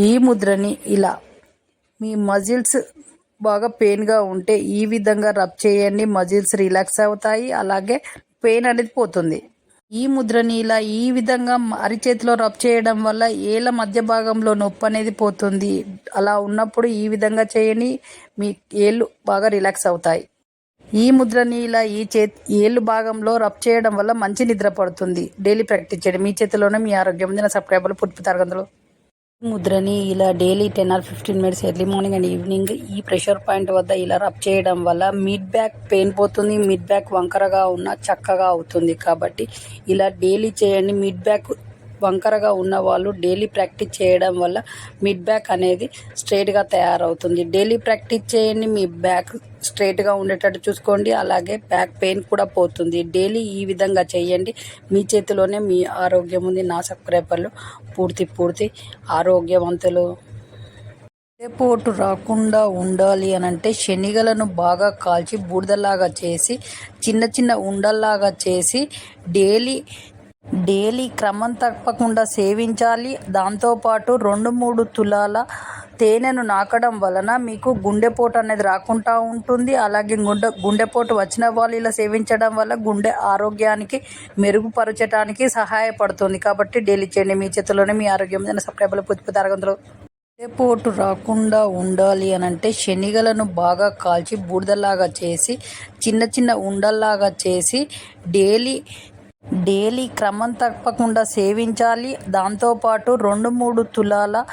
ఈ ముద్రని ఇలా మీ మజిల్స్ బాగా పెయిన్గా ఉంటే ఈ విధంగా రబ్ చేయండి. మజిల్స్ రిలాక్స్ అవుతాయి, అలాగే పెయిన్ అనేది పోతుంది. ఈ ముద్రని ఇలా ఈ విధంగా అరిచేతిలో రబ్ చేయడం వల్ల ఏళ్ళ మధ్య భాగంలో నొప్పి అనేది పోతుంది. అలా ఉన్నప్పుడు ఈ విధంగా చేయండి, మీ ఏళ్ళు బాగా రిలాక్స్ అవుతాయి. ఈ ముద్రని ఇలా ఏళ్ళు భాగంలో రబ్ చేయడం వల్ల మంచి నిద్ర పడుతుంది. డైలీ ప్రాక్టీస్ చేయండి. మీ చేతిలోనే మీ ఆరోగ్యం ఉంది. నా సబ్స్క్రైబర్లు పూర్తి తరగతులు ముద్రని ఇలా daily 10 or 15 minutes early morning and evening ఈ ప్రెషర్ పాయింట్ వద్ద ఇలా రబ్ చేయడం వల్ల మిడ్ బ్యాక్ పెయిన్ పోతుంది. మిడ్ బ్యాక్ వంకరగా ఉన్న చక్కగా అవుతుంది. కాబట్టి ఇలా డైలీ చేయండి. మిడ్ బ్యాక్ వంకరగా ఉన్న వాళ్ళు డైలీ ప్రాక్టీస్ చేయడం వల్ల మిడ్ బ్యాక్ అనేది స్ట్రైట్గా తయారవుతుంది. డైలీ ప్రాక్టీస్ చేయండి, మీ బ్యాక్ స్ట్రైట్గా ఉండేటట్టు చూసుకోండి, అలాగే బ్యాక్ పెయిన్ కూడా పోతుంది. డైలీ ఈ విధంగా చేయండి. మీ చేతిలోనే మీ ఆరోగ్యం ఉంది. నా సబ్స్క్రైబర్లు పూర్తి ఆరోగ్యవంతులు. గుండెపోటు రాకుండా ఉండాలి అనంటే శనగలను బాగా కాల్చి బూడిదలాగా చేసి చిన్న ఉండల్లాగా చేసి డైలీ క్రమం తప్పకుండా సేవించాలి. దాంతోపాటు 2-3 తులాల తేనెను నాకడం వలన మీకు గుండెపోటు అనేది రాకుండా ఉంటుంది. అలాగే గుండెపోటు వచ్చిన వాళ్ళు ఇలా సేవించడం వల్ల గుండె ఆరోగ్యానికి మెరుగుపరచడానికి సహాయపడుతుంది. కాబట్టి డైలీ చేయండి. మీ చేతిలోనే మీ ఆరోగ్యం. సబ్స్క్రైబర్లు పూర్తి తరగతులు. గుండెపోటు రాకుండా ఉండాలి అనంటే శనగలను బాగా కాల్చి బూడిదలాగా చేసి చిన్న ఉండల్లాగా చేసి డైలీ క్రమం తప్పకుండా సేవించాలి. దాంతోపాటు 2-3 తులాల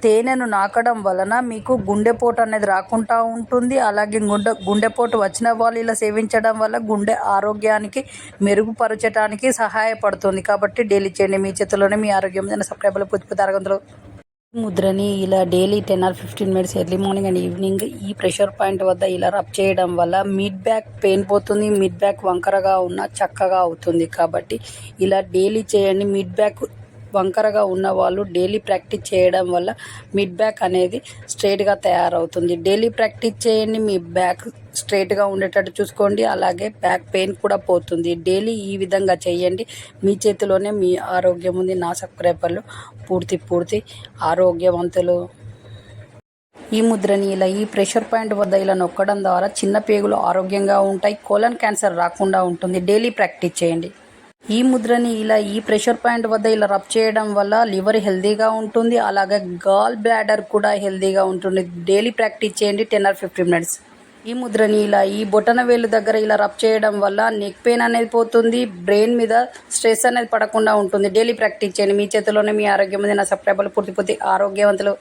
తేనెను నాకడం వలన మీకు గుండెపోటు అనేది రాకుండా ఉంటుంది. అలాగే గుండెపోటు వచ్చిన వాళ్ళు ఇలా సేవించడం వల్ల గుండె ఆరోగ్యానికి మెరుగుపరచడానికి సహాయపడుతుంది. కాబట్టి డైలీ చేయండి. మీ చేతిలోనే మీ ఆరోగ్యం. సబ్స్క్రైబర్లు పూర్తి తరగతులు ముద్రని ఇలా daily 10 or 15 minutes early morning and evening ఈ ప్రెషర్ పాయింట్ వద్ద ఇలా రబ్ చేయడం వల్ల మిడ్ బ్యాక్ పెయిన్ పోతుంది. మిడ్ బ్యాక్ వంకరగా ఉన్న చక్కగా అవుతుంది. కాబట్టి ఇలా డైలీ చేయండి. మిడ్ బ్యాక్ వంకరగా ఉన్న వాళ్ళు డైలీ ప్రాక్టీస్ చేయడం వల్ల మిడ్ బ్యాక్ అనేది స్ట్రైట్గా తయారవుతుంది. డైలీ ప్రాక్టీస్ చేయండి. మీ బ్యాక్ స్ట్రైట్గా ఉండేటట్టు చూసుకోండి, అలాగే బ్యాక్ పెయిన్ కూడా పోతుంది. డైలీ ఈ విధంగా చేయండి. మీ చేతిలోనే మీ ఆరోగ్యం ఉంది. నా సబ్స్క్రైబర్లు పూర్తి ఆరోగ్యవంతులు. ఈ ముద్రని ఇలా ఈ ప్రెషర్ పాయింట్ వద్ద ఇలా నొక్కడం ద్వారా చిన్న పేగులు ఆరోగ్యంగా ఉంటాయి. కోలన్ క్యాన్సర్ రాకుండా ఉంటుంది. డైలీ ప్రాక్టీస్ చేయండి. ఈ ముద్రని ఇలా ఈ ప్రెషర్ పాయింట్ వద్ద ఇలా రబ్ చేయడం వల్ల లివర్ హెల్తీగా ఉంటుంది, అలాగే గాల్ బ్లాడర్ కూడా హెల్తీగా ఉంటుంది. డైలీ ప్రాక్టీస్ చేయండి 10 or 15 minutes. ఈ ముద్రని ఇలా ఈ బొటన వేలు దగ్గర ఇలా రబ్ చేయడం వల్ల నెక్ పెయిన్ అనేది పోతుంది. బ్రెయిన్ మీద స్ట్రెస్ అనేది పడకుండా ఉంటుంది. డైలీ ప్రాక్టీస్ చేయండి. మీ చేతిలోనే మీ ఆరోగ్యం ఉంది. నా సబ్స్క్రైబర్లు పూర్తి ఆరోగ్యవంతులు.